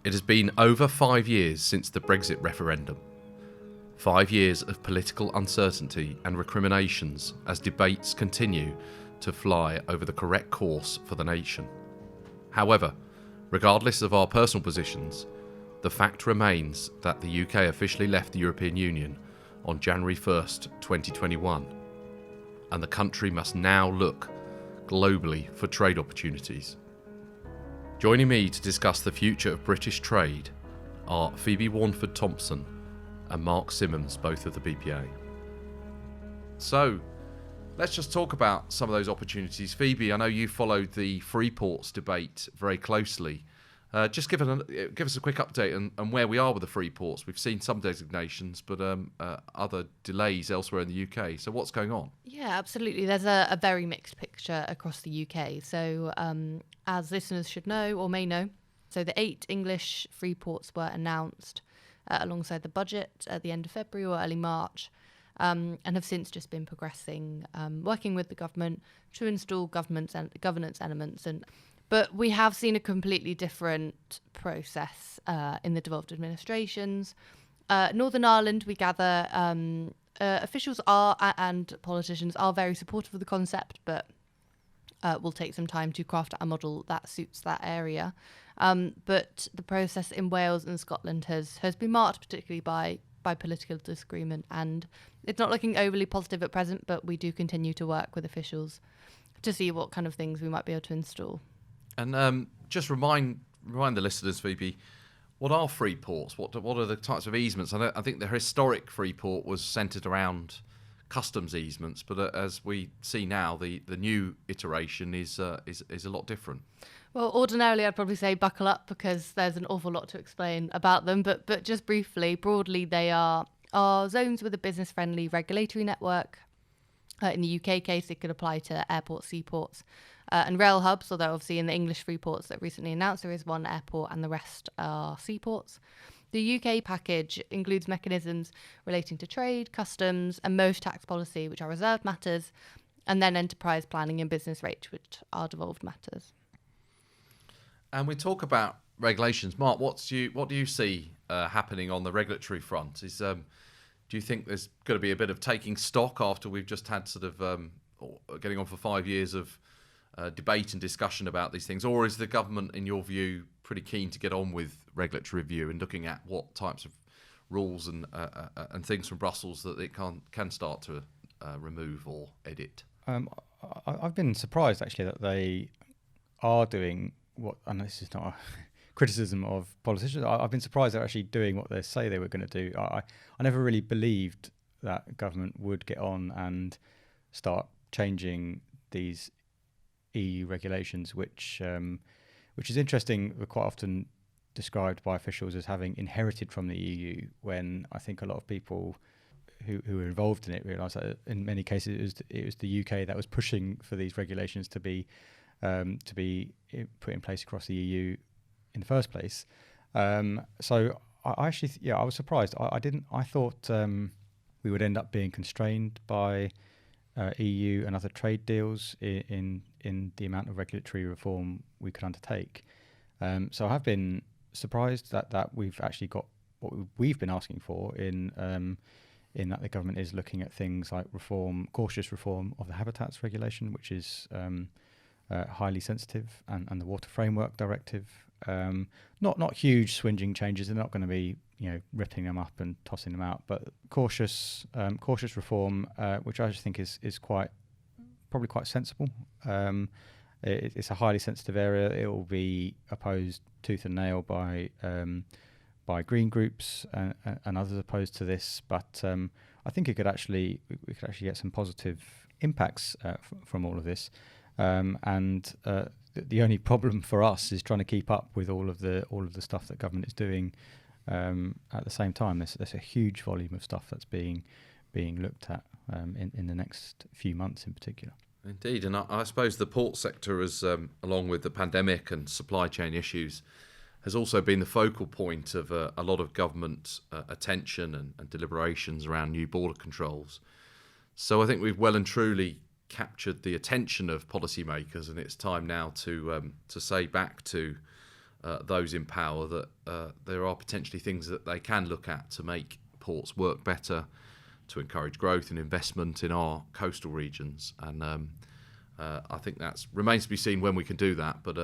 It has been over 5 years since the Brexit referendum. 5 years of political uncertainty and recriminations as debates continue to fly over the correct course for the nation. However, regardless of our personal positions, the fact remains that the UK officially left the European Union on January 1st, 2021, and the country must now look globally for trade opportunities. Joining me to discuss the future of British trade are Phoebe Warneford-Thompson and Mark Simmons, both of the BPA. So, let's just talk about some of those opportunities. Phoebe, I know you followed the free ports debate very closely. Just give us a quick update on where we are with the free ports. We've seen some designations, but other delays elsewhere in the UK. So what's going on? Yeah, absolutely. There's a very mixed picture across the UK. So as listeners should know or may know, so the 8 English free ports were announced alongside the budget at the end of February or early March, and have since just been progressing, working with the government to install governance elements. But we have seen a completely different process in the devolved administrations. Northern Ireland, we gather, officials are and politicians are very supportive of the concept, but will take some time to craft a model that suits that area. But the process in Wales and Scotland has been marked particularly by political disagreement, and it's not looking overly positive at present, but we do continue to work with officials to see what kind of things we might be able to install. And just remind the listeners, Phoebe, what are free ports? What are the types of easements? I think the historic free port was centred around customs easements, but as we see now, the new iteration is a lot different. Well, ordinarily I'd probably say buckle up because there's an awful lot to explain about them, but just briefly, broadly, they are zones with a business-friendly regulatory network. In the UK case, it could apply to airports, seaports, and rail hubs, although obviously in the English free ports that recently announced, there is one airport and the rest are seaports. The UK package includes mechanisms relating to trade, customs, and most tax policy, which are reserved matters, and then enterprise planning and business rates, which are devolved matters. And we talk about regulations. Mark, what do you see happening on the regulatory front? Do you think there's going to be a bit of taking stock after we've just had sort of getting on for 5 years of debate and discussion about these things, or is the government, in your view, pretty keen to get on with regulatory review and looking at what types of rules and things from Brussels that it can start to remove or edit? I've been surprised actually that they are doing what, and this is not a criticism of politicians, I've been surprised they're actually doing what they say they were going to do. I never really believed that government would get on and start changing these EU regulations, which is interesting. We're quite often described by officials as having inherited from the EU, when I think a lot of people who were involved in it realise that in many cases it was the UK that was pushing for these regulations to be put in place across the EU in the first place. So I actually, I was surprised. I thought we would end up being constrained by EU and other trade deals in the amount of regulatory reform we could undertake. So I have been surprised that we've actually got what we've been asking for in that the government is looking at things like cautious reform of the habitats regulation, which is highly sensitive, and the Water Framework Directive. Not huge swinging changes. They're not going to be ripping them up and tossing them out, but cautious reform, which I just think is probably quite sensible. It's a highly sensitive area. It will be opposed tooth and nail by green groups and others opposed to this, but I think we could actually get some positive impacts from all of this. The only problem for us is trying to keep up with all of the stuff that government is doing at the same time. There's a huge volume of stuff that's being looked at in the next few months in particular. Indeed, and I suppose the port sector, has, along with the pandemic and supply chain issues, has also been the focal point of a lot of government attention and deliberations around new border controls. So I think we've well and truly captured the attention of policymakers, and it's time now to say back to those in power that there are potentially things that they can look at to make ports work better, to encourage growth and investment in our coastal regions. And I think that remains to be seen when we can do that, but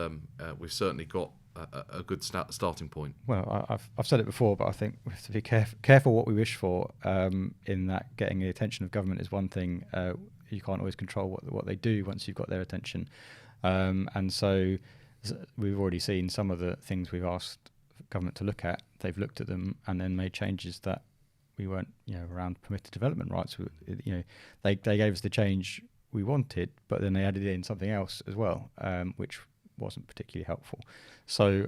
we've certainly got a good starting point. Well, I've said it before, but I think we have to be careful what we wish for, in that getting the attention of government is one thing. You can't always control what they do once you've got their attention. And so we've already seen some of the things we've asked government to look at. They've looked at them and then made changes that we weren't, around permitted development rights. They gave us the change we wanted, but then they added in something else as well, which wasn't particularly helpful. So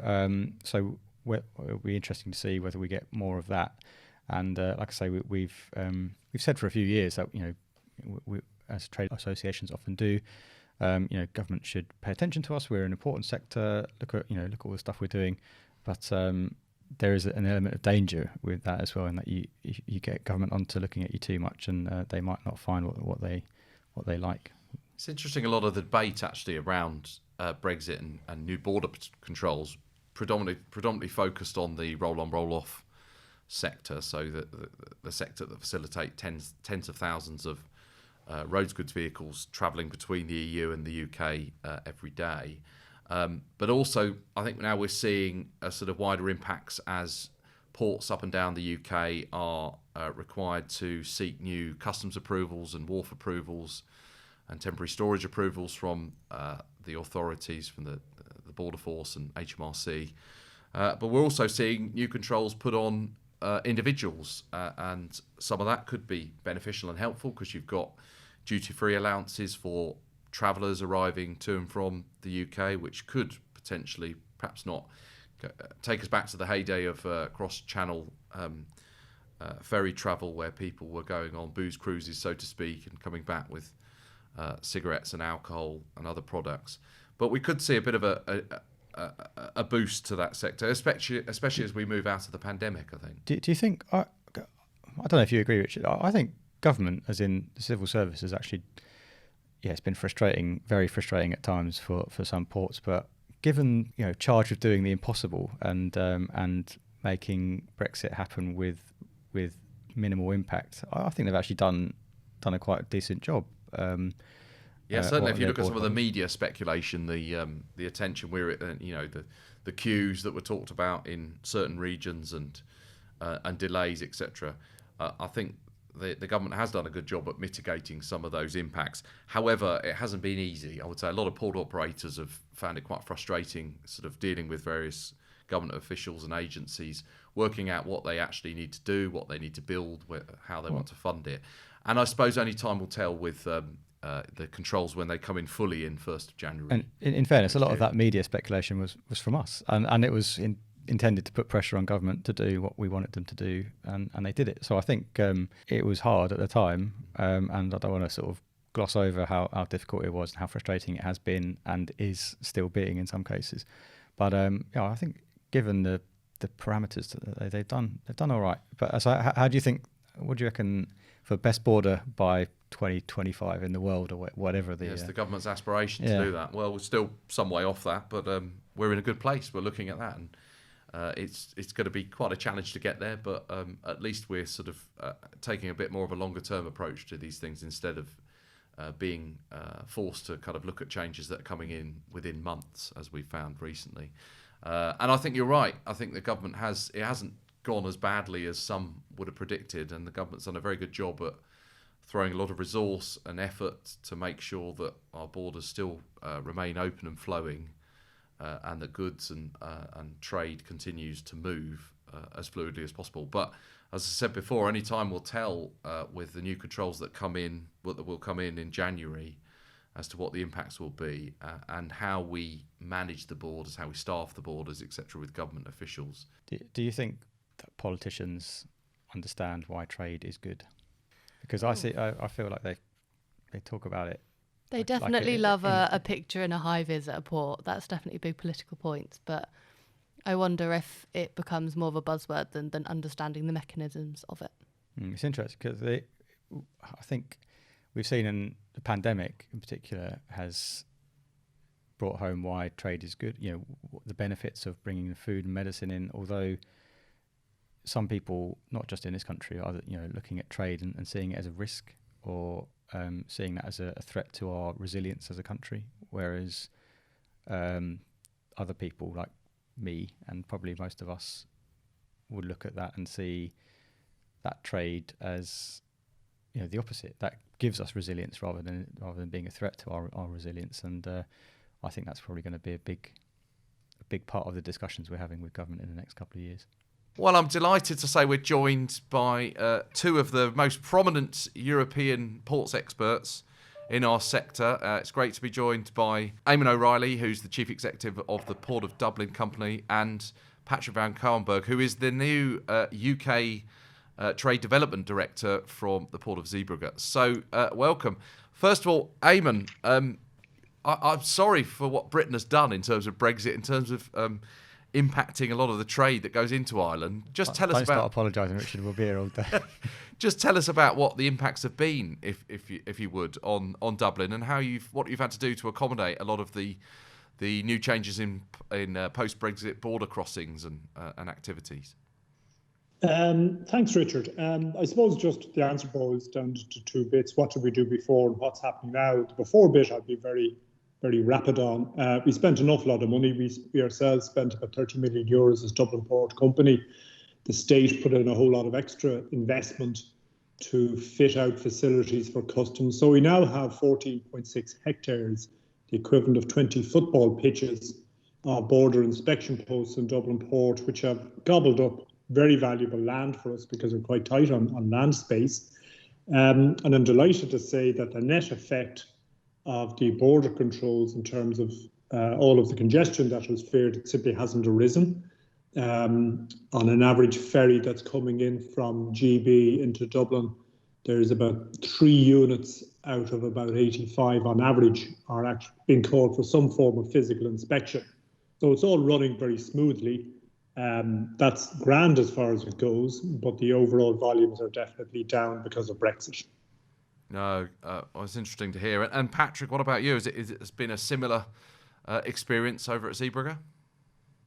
it'll be interesting to see whether we get more of that. And like I say, we've said for a few years that we, as trade associations often do, government should pay attention to us. We're an important sector. Look at all the stuff we're doing, but there is an element of danger with that as well, in that you get government onto looking at you too much, and they might not find what they like. It's interesting. A lot of the debate actually around Brexit and new border controls predominantly focused on the roll-on, roll-off sector, so the sector that facilitate tens of thousands of roads goods vehicles travelling between the EU and the UK every day. But also, I think now we're seeing a sort of wider impacts as ports up and down the UK are required to seek new customs approvals and wharf approvals and temporary storage approvals from the authorities, from the Border Force and HMRC. But we're also seeing new controls put on individuals, and some of that could be beneficial and helpful because you've got duty-free allowances for travellers arriving to and from the UK, which could potentially, perhaps not, take us back to the heyday of cross-channel ferry travel, where people were going on booze cruises, so to speak, and coming back with cigarettes and alcohol and other products. But we could see a bit of a boost to that sector, especially as we move out of the pandemic, I think. Do you think, I don't know if you agree, Richard, I think government, as in the civil service, is actually, it's been frustrating, very frustrating at times for some ports, but given, charge of doing the impossible and making Brexit happen with minimal impact, I think they've actually done a quite decent job. Certainly. If you look at some of the media speculation, the attention the queues that were talked about in certain regions and delays, etc. I think the government has done a good job at mitigating some of those impacts. However, it hasn't been easy. I would say a lot of port operators have found it quite frustrating, sort of dealing with various government officials and agencies, working out what they actually need to do, what they need to build, how they want to fund it. And I suppose only time will tell with the controls when they come in fully in 1st of January. And in fairness, a lot of that media speculation was from us, and it was intended to put pressure on government to do what we wanted them to do, and they did it. So I think it was hard at the time, and I don't want to sort of gloss over how difficult it was and how frustrating it has been and is still being in some cases. But I think given the parameters that they've done all right. But so how do you think? What do you reckon for best border by 2025 in the world, or whatever the... Yes, the government's aspiration to do that. Well, we're still some way off that, but we're in a good place. We're looking at that, and it's going to be quite a challenge to get there, but at least we're sort of taking a bit more of a longer-term approach to these things instead of being forced to kind of look at changes that are coming in within months, as we've found recently. And I think you're right. I think the government hasn't gone as badly as some would have predicted, and the government's done a very good job at throwing a lot of resource and effort to make sure that our borders still remain open and flowing, and that goods and trade continues to move as fluidly as possible. But as I said before, only time will tell with the new controls that will come in January, as to what the impacts will be and how we manage the borders, how we staff the borders, etc., with government officials. Do you think that politicians understand why trade is good? Because I feel like they talk about it. They definitely love a picture in a high-vis at a port. That's definitely big political points. But I wonder if it becomes more of a buzzword than understanding the mechanisms of it. It's interesting because I think we've seen in the pandemic in particular has brought home why trade is good, the benefits of bringing the food and medicine in, although some people, not just in this country, are looking at trade and seeing it as a risk, or seeing that as a threat to our resilience as a country, whereas other people like me and probably most of us would look at that and see that trade as the opposite. That gives us resilience rather than being a threat to our resilience, and I think that's probably going to be a big part of the discussions we're having with government in the next couple of years. Well, I'm delighted to say we're joined by two of the most prominent European ports experts in our sector. It's great to be joined by Eamonn O'Reilly, who's the Chief Executive of the Port of Dublin Company, and Patrick van Cauwenberghe, who is the new UK Trade Development Director from the Port of Zeebrugge. So, welcome. First of all, Eamonn, I'm sorry for what Britain has done in terms of Brexit, in terms of impacting a lot of the trade that goes into Ireland. Just tell us about. Don't start apologising, Richard. We'll be here all day. Just tell us about what the impacts have been, if you would, on Dublin, and what you've had to do to accommodate a lot of the new changes in post-Brexit border crossings and activities. Thanks, Richard. I suppose just the answer boils down to two bits. What did we do before and what's happening now? The before bit I'd be very, very rapid on. We spent an awful lot of money. We ourselves spent about 30 million euros as Dublin Port Company. The state put in a whole lot of extra investment to fit out facilities for customs. So we now have 14.6 hectares, the equivalent of 20 football pitches, border inspection posts in Dublin Port, which have gobbled up very valuable land for us because we're quite tight on land space. And I'm delighted to say that the net effect of the border controls in terms of all of the congestion that was feared, it simply hasn't arisen. On an average ferry that's coming in from GB into Dublin, there's about 3 units out of about 85 on average are actually being called for some form of physical inspection. So it's all running very smoothly. That's grand as far as it goes, but the overall volumes are definitely down because of Brexit. No, it's interesting to hear. And Patrick, what about you? Has it been a similar experience over at Zeebrugge?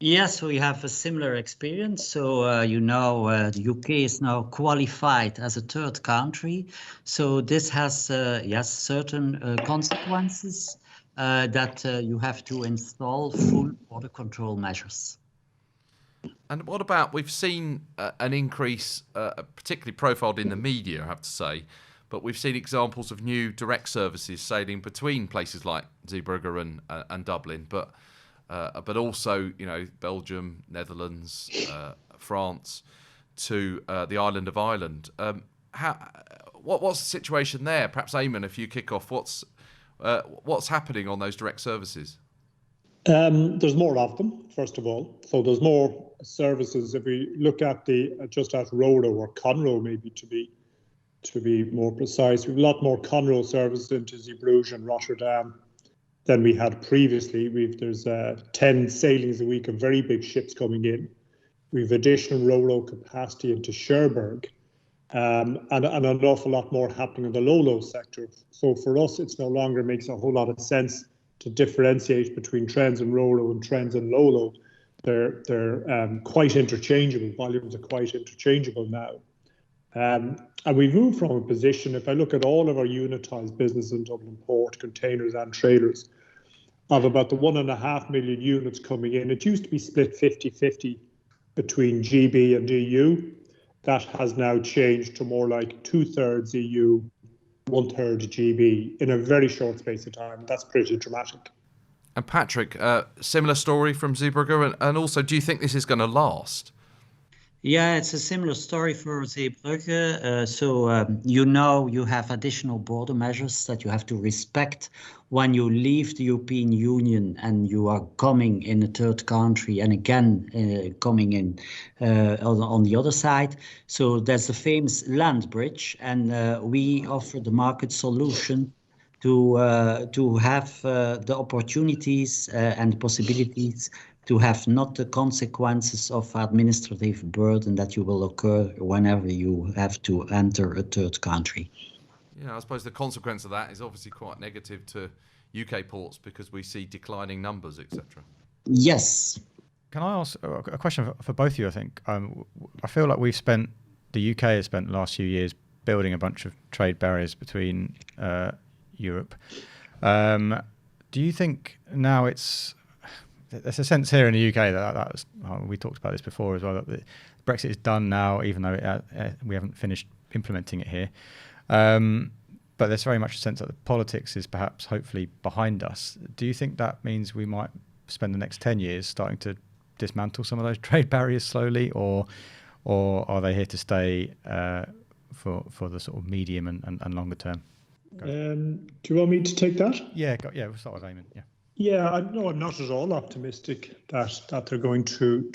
Yes, we have a similar experience. So, the UK is now qualified as a third country. So this has, certain consequences that you have to install full border control measures. And what about, we've seen an increase, particularly profiled in the media, I have to say, but we've seen examples of new direct services sailing between places like Zeebrugge and Dublin, but also, Belgium, Netherlands, France, to the island of Ireland. What's the situation there? Perhaps Eamonn, if you kick off, what's happening on those direct services? There's more of them, first of all. So there's more services. If we look at just at Rolo or Conroe, maybe to be more precise, we have a lot more Conroe services into Zeebrugge and Rotterdam than we had previously. There's 10 sailings a week of very big ships coming in. We've additional Rolo capacity into Cherbourg, and an awful lot more happening in the Lolo sector. So for us, it's no longer makes a whole lot of sense to differentiate between trends in Rolo and trends in Lolo. They're quite interchangeable. Volumes are quite interchangeable now. And we've moved from a position, if I look at all of our unitised business in Dublin Port, containers and trailers, of about the 1.5 million units coming in. It used to be split 50-50 between GB and EU. That has now changed to more like 2/3 EU, 1/3 GB in a very short space of time. That's pretty dramatic. And Patrick, similar story from Zeebrugge, and also, do you think this is going to last? Yeah, it's a similar story for Zeebrugge. You have additional border measures that you have to respect when you leave the European Union and you are coming in a third country and again coming in on the other side. So there's the famous land bridge, and we offer the market solution to have the opportunities and the possibilities to have not the consequences of administrative burden that you will occur whenever you have to enter a third country. Yeah, I suppose the consequence of that is obviously quite negative to UK ports because we see declining numbers, etc.? Yes. Can I ask a question for both of you? I think I feel like the UK has spent the last few years building a bunch of trade barriers between Europe. Do you think now there's a sense here in the UK that we talked about this before as well, that Brexit is done now, even though we haven't finished implementing it here. But there's very much a sense that the politics is perhaps hopefully behind us. Do you think that means we might spend the next 10 years starting to dismantle some of those trade barriers slowly, or are they here to stay for the sort of medium and longer term? Do you want me to take that? Yeah, we'll start with Eamonn. Yeah. Yeah, I'm not at all optimistic that they're going to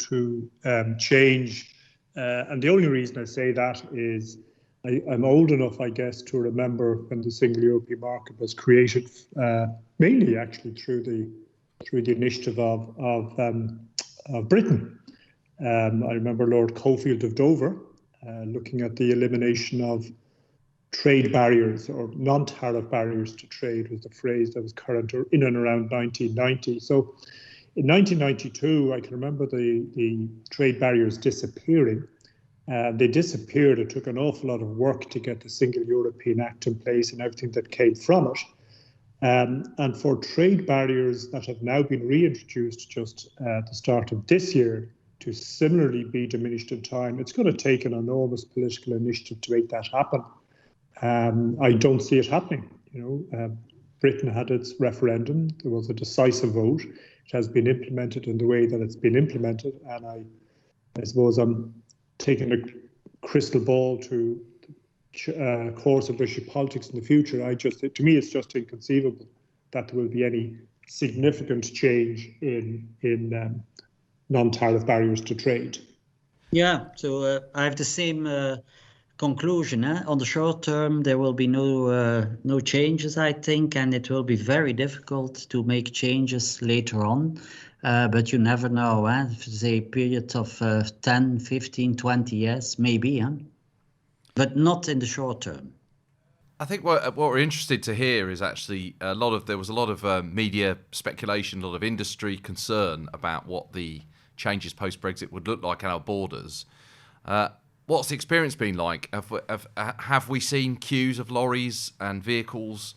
change. And the only reason I say that is I'm old enough, I guess, to remember when the single European market was created, mainly actually through the initiative of Britain. I remember Lord Cofield of Dover looking at the elimination of trade barriers, or non-tariff barriers to trade was the phrase that was current in and around 1990. So in 1992, I can remember the trade barriers disappearing. They disappeared. It took an awful lot of work to get the Single European Act in place and everything that came from it. And for trade barriers that have now been reintroduced just at the start of this year to similarly be diminished in time, it's going to take an enormous political initiative to make that happen. I don't see it happening. Britain had its referendum. There was a decisive vote. It has been implemented in the way that it's been implemented, and I suppose I'm taking a crystal ball to course of British politics in the future. To me, it's just inconceivable that there will be any significant change in non-tariff barriers to trade. Yeah, so I have the same conclusion. On the short term, there will be no changes, I think, and it will be very difficult to make changes later on. But you never know. If it's a period of 10, 15, 20 years, maybe, but not in the short term. I think what we're interested to hear is actually there was a lot of media speculation, a lot of industry concern about what the changes post-Brexit would look like at our borders. What's the experience been like? Have we seen queues of lorries and vehicles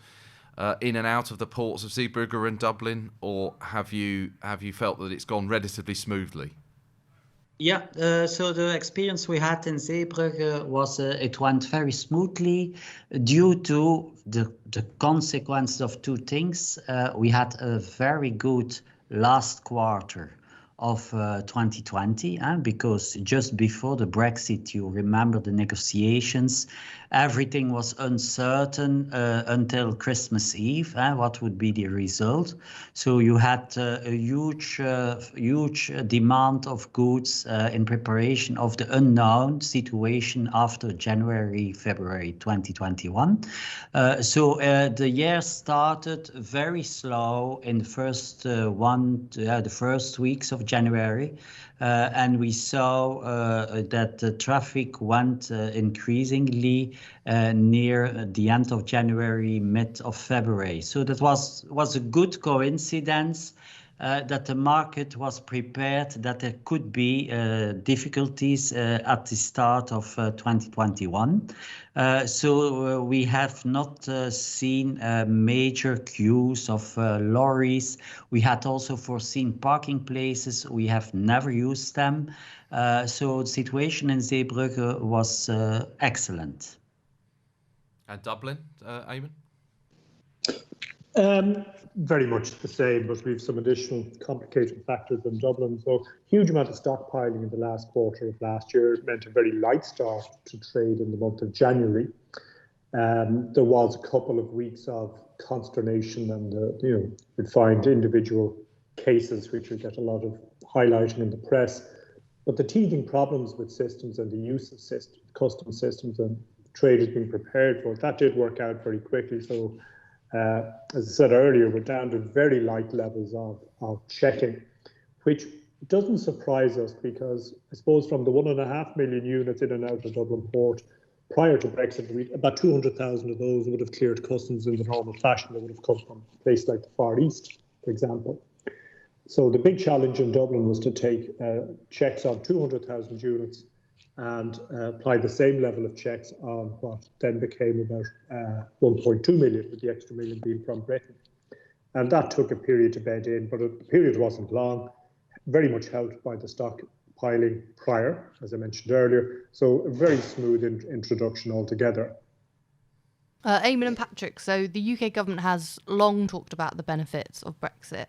in and out of the ports of Zeebrugge and Dublin, or have you felt that it's gone relatively smoothly? Yeah, so the experience we had in Zeebrugge was it went very smoothly due to the consequences of two things. We had a very good last quarter of 2020, because just before the Brexit, you remember the negotiations, everything was uncertain until Christmas Eve, what would be the result. So you had a huge demand of goods in preparation of the unknown situation after January, February 2021. So the year started very slow in the first weeks of January, and we saw that the traffic went increasingly near the end of January, mid of February. So that was a good coincidence that the market was prepared that there could be difficulties at the start of 2021. So we have not seen major queues of lorries. We had also foreseen parking places. We have never used them. So the situation in Zeebrugge was excellent. And Dublin, Eamonn? Very much the same, but we have some additional complicating factors in Dublin. So huge amount of stockpiling in the last quarter of last year meant a very light start to trade in the month of January. There was a couple of weeks of consternation, and you'd find individual cases which would get a lot of highlighting in the press. But the teething problems with systems and the use of custom systems and trade has been prepared for, that did work out very quickly. So as I said earlier, we're down to very light levels of checking, which doesn't surprise us because I suppose from the 1.5 million units in and out of Dublin Port, prior to Brexit, about 200,000 of those would have cleared customs in the normal fashion. They would have come from a place like the Far East, for example. So the big challenge in Dublin was to take checks on 200,000 units and apply the same level of checks on what then became about 1.2 million, with the extra million being from Britain. And that took a period to bed in, but the period wasn't long, very much helped by the stockpiling prior, as I mentioned earlier. So a very smooth introduction altogether. Eamonn and Patrick, so the UK government has long talked about the benefits of Brexit.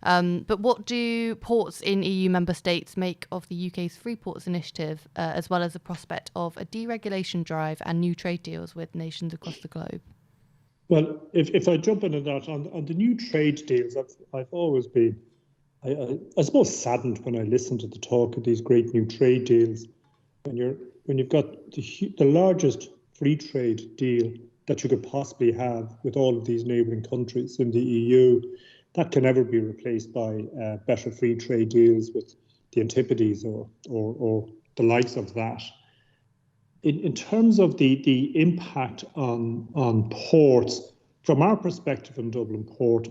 But what do ports in EU member states make of the UK's Free Ports Initiative, as well as the prospect of a deregulation drive and new trade deals with nations across the globe? Well, if I jump into that, on the new trade deals, I've always been, I suppose, saddened when I listen to the talk of these great new trade deals. When you've got the largest free trade deal that you could possibly have with all of these neighbouring countries in the EU, that can never be replaced by better free trade deals with the Antipodes or the likes of that. In terms of the impact on ports, from our perspective in Dublin Port,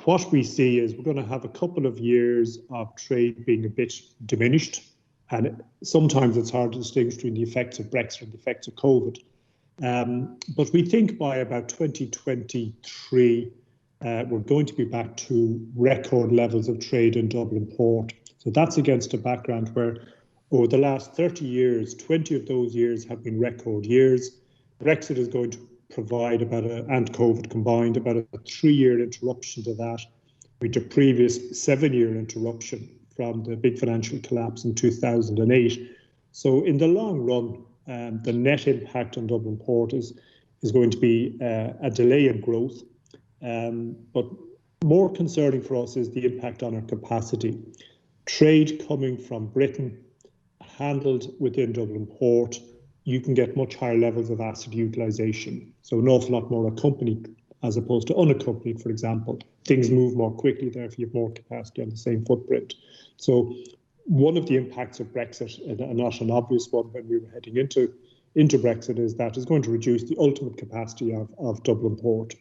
what we see is we're going to have a couple of years of trade being a bit diminished, and sometimes it's hard to distinguish between the effects of Brexit and the effects of COVID. But we think by about 2023, we're going to be back to record levels of trade in Dublin Port. So that's against a background where over the last 30 years, 20 of those years have been record years. Brexit is going to provide and COVID combined, about a 3-year interruption to that, with the previous 7-year interruption from the big financial collapse in 2008. So in the long run, the net impact on Dublin Port is going to be a delay in growth. But more concerning for us is the impact on our capacity. Trade coming from Britain, handled within Dublin Port, you can get much higher levels of asset utilisation. So an awful lot more accompanied as opposed to unaccompanied, for example. Things move more quickly there if you have more capacity on the same footprint. So one of the impacts of Brexit, and not an obvious one when we were heading into Brexit, is that it's going to reduce the ultimate capacity of Dublin Port.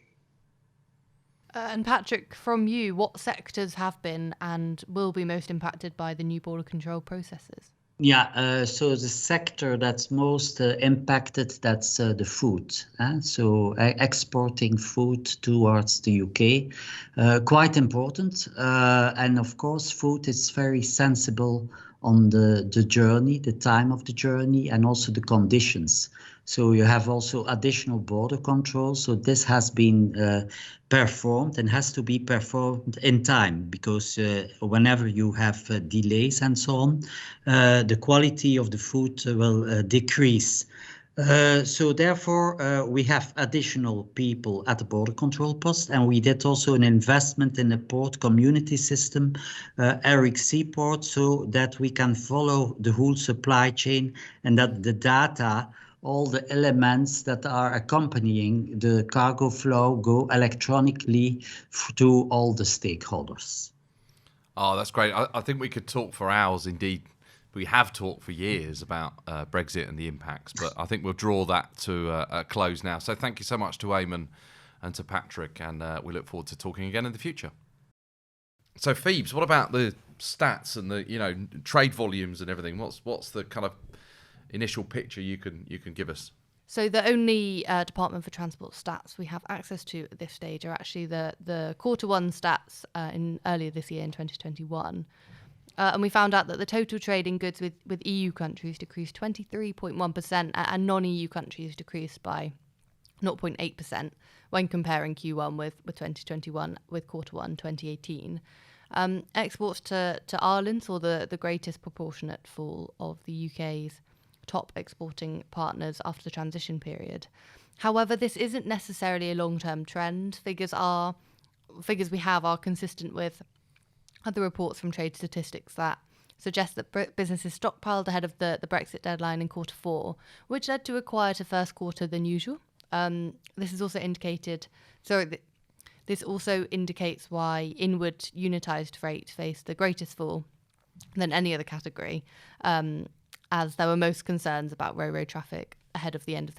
And Patrick, from you, what sectors have been and will be most impacted by the new border control processes? Yeah, so the sector that's most impacted, that's the food. So exporting food towards the UK, quite important. And of course, food is very sensible on the journey, the time of the journey, and also the conditions. So you have also additional border control. So this has been performed and has to be performed in time, because whenever you have delays and so on, the quality of the food will decrease. So therefore, we have additional people at the border control post, and we did also an investment in the port community system, Eric Seaport, so that we can follow the whole supply chain and that the data, all the elements that are accompanying the cargo flow, go electronically to all the stakeholders. Oh, that's great. I think we could talk for hours. Indeed, we have talked for years about Brexit and the impacts, but I think we'll draw that to a close now. So thank you so much to Eamonn and to Patrick, and we look forward to talking again in the future. So Phoebes, what about the stats and the trade volumes and everything? What's the kind of initial picture you can give us? So the only Department for Transport stats we have access to at this stage are actually the Q1 stats in earlier this year in 2021. And we found out that the total trade in goods with EU countries decreased 23.1% and non-EU countries decreased by 0.8% when comparing Q1 with 2021 with Q1 2018. Exports to Ireland saw the greatest proportionate fall of the UK's top exporting partners after the transition period. However, this isn't necessarily a long-term trend. Figures we have are consistent with other reports from trade statistics that suggest that businesses stockpiled ahead of the Brexit deadline in Q4, which led to a quieter first quarter than usual. This also indicates why inward unitised freight faced the greatest fall than any other category. as there were most concerns about road traffic ahead of the end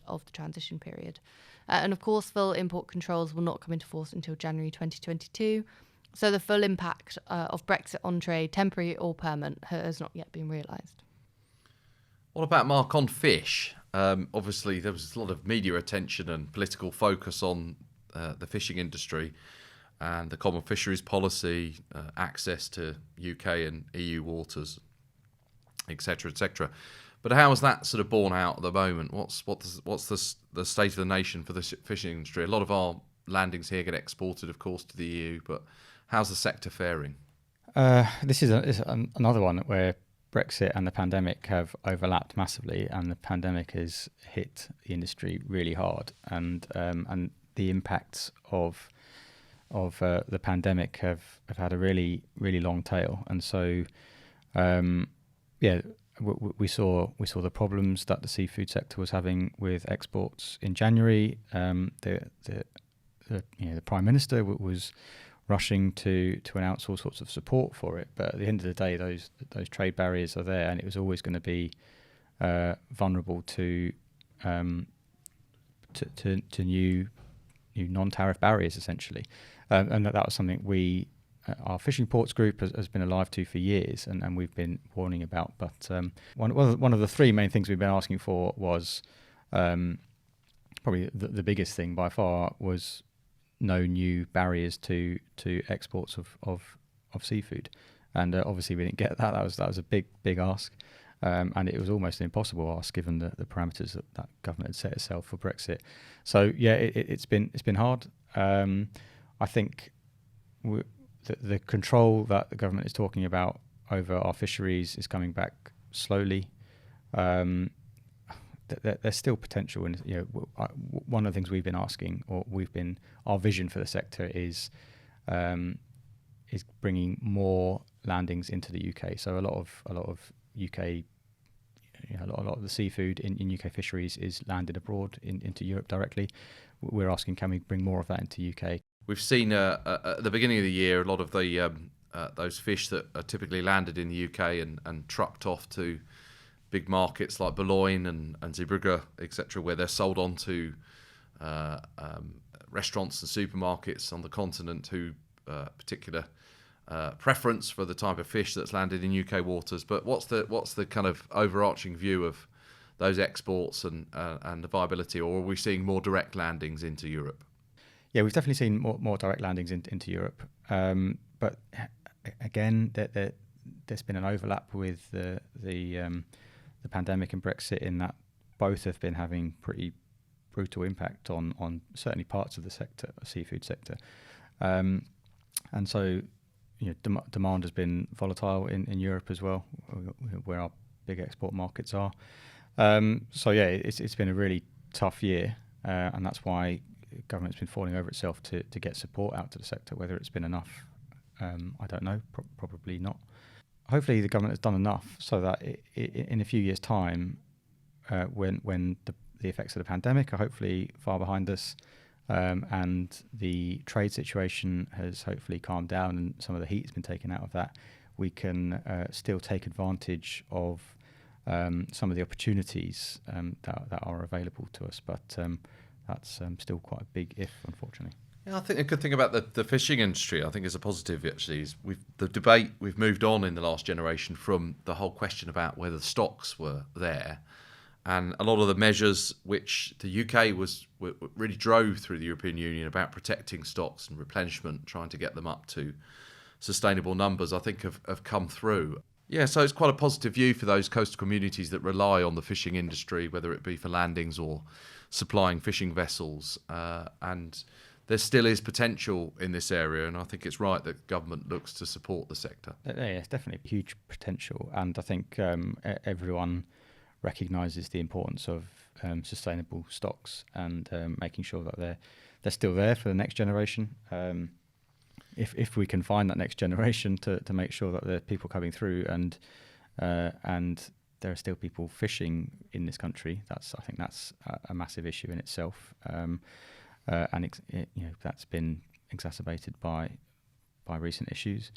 of the transition period. And of course, full import controls will not come into force until January 2022. So the full impact of Brexit on trade, temporary or permanent, has not yet been realised. What about Mark on fish? Obviously, there was a lot of media attention and political focus on the fishing industry and the common fisheries policy, access to UK and EU waters, etc., etc. But how is that sort of borne out at the moment? What's the state of the nation for the fishing industry? A lot of our landings here get exported, of course, to the EU, but how's the sector faring? This is another one where Brexit and the pandemic have overlapped massively, and the pandemic has hit the industry really hard, and the impacts of the pandemic have had a really long tail, and so we saw the problems that the seafood sector was having with exports in January. The Prime Minister was rushing to announce all sorts of support for it, but at the end of the day, those trade barriers are there, and it was always going to be vulnerable to new non-tariff barriers, essentially, and that was something our fishing ports group has been alive to for years, and we've been warning about. But one of the three main things we've been asking for was probably the biggest thing by far was no new barriers to exports of seafood, and obviously we didn't get that. That was a big ask, and it was almost an impossible ask given the parameters that government had set itself for Brexit. So yeah, it's been hard. I think the control that the government is talking about over our fisheries is coming back slowly. There's still potential, and one of the things we've been asking, or our vision for the sector is bringing more landings into the UK. So a lot of UK, a lot of the seafood in UK fisheries is landed abroad into Europe directly. We're asking, can we bring more of that into UK? We've seen at the beginning of the year a lot of the those fish that are typically landed in the UK and trucked off to big markets like Ballantyne and Zeebrugge, etc., where they're sold on to restaurants and supermarkets on the continent who particular preference for the type of fish that's landed in UK waters. But what's the kind of overarching view of those exports and the viability, or are we seeing more direct landings into Europe? Yeah, we've definitely seen more direct landings into Europe, but again, there's been an overlap with the pandemic and Brexit in that both have been having pretty brutal impact on certainly parts of the sector, seafood sector, and so demand has been volatile in Europe as well, where our big export markets are. So yeah, it's been a really tough year, and that's why government's been falling over itself to get support out to the sector. Whether it's been enough, I don't know. Probably not. Hopefully, the government has done enough so that in a few years' time, when the effects of the pandemic are hopefully far behind us, and the trade situation has hopefully calmed down and some of the heat has been taken out of that, we can still take advantage of some of the opportunities that are available to us. But that's still quite a big if, unfortunately. Yeah, I think a good thing about the fishing industry, I think is a positive actually, is we've moved on in the last generation from the whole question about whether the stocks were there, and a lot of the measures which the UK really drove through the European Union about protecting stocks and replenishment, trying to get them up to sustainable numbers, I think have come through. Yeah, so it's quite a positive view for those coastal communities that rely on the fishing industry, whether it be for landings or supplying fishing vessels, and there still is potential in this area, and I think it's right that government looks to support the sector. Yeah, it's definitely huge potential, and I think everyone recognises the importance of sustainable stocks and making sure that they're still there for the next generation. If we can find that next generation to make sure that there are people coming through and there are still people fishing in this country, I think that's a massive issue in itself. And that's been exacerbated by recent issues.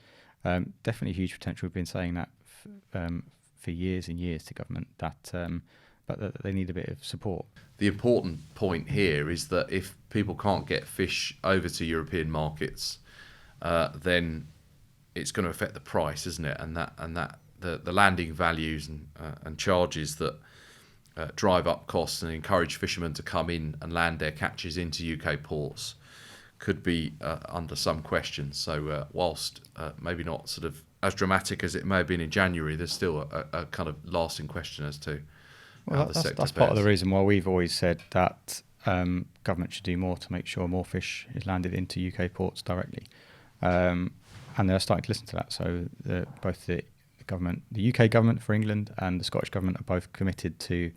Definitely huge potential. We've been saying that for years and years to government that but they need a bit of support. The important point here is that if people can't get fish over to European markets, then it's going to affect the price, isn't it? And that the landing values and charges that drive up costs and encourage fishermen to come in and land their catches into UK ports could be under some question. So whilst maybe not sort of as dramatic as it may have been in January, there's still a kind of lasting question as to how the sector that's part of the reason why we've always said that government should do more to make sure more fish is landed into UK ports directly. And they're starting to listen to that. So both the government, the UK government for England and the Scottish government are both committed to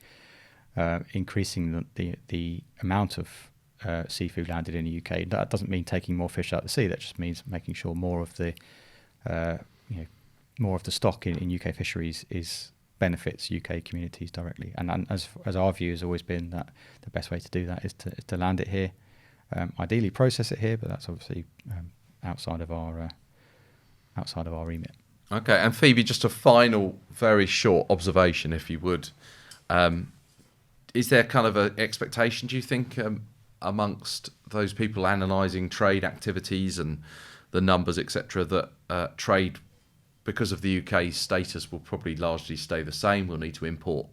increasing the amount of seafood landed in the UK. That doesn't mean taking more fish out of the sea. That just means making sure more of the stock in UK fisheries benefits UK communities directly. And as our view has always been that the best way to do that is to land it here, ideally process it here, but that's obviously outside of our remit. Okay, and Phoebe, just a final, very short observation, if you would. Is there kind of an expectation, do you think, amongst those people analysing trade activities and the numbers, etc., that trade, because of the UK's status, will probably largely stay the same? We'll need to import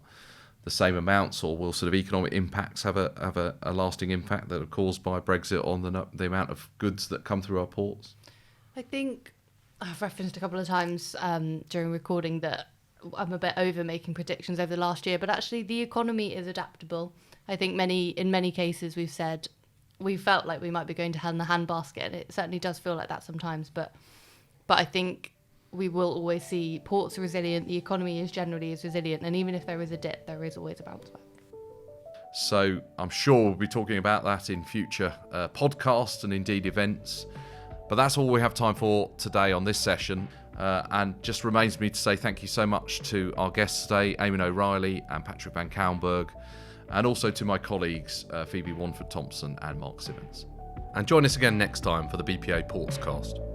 the same amounts, or will sort of economic impacts have a lasting impact that are caused by Brexit on the amount of goods that come through our ports? I think I've referenced a couple of times during recording that I'm a bit over making predictions over the last year, but actually the economy is adaptable. I think in many cases we've said we felt like we might be going to hell in the handbasket, and it certainly does feel like that sometimes, but I think we will always see ports are resilient, the economy is generally as resilient, and even if there is a dip, there is always a bounce back. So I'm sure we'll be talking about that in future podcasts and indeed events. But that's all we have time for today on this session. And just remains me to say thank you so much to our guests today, Eamonn O'Reilly and Patrick van Cauwenberghe, and also to my colleagues, Phoebe Wanford-Thompson and Mark Simmons. And join us again next time for the BPA Portscast.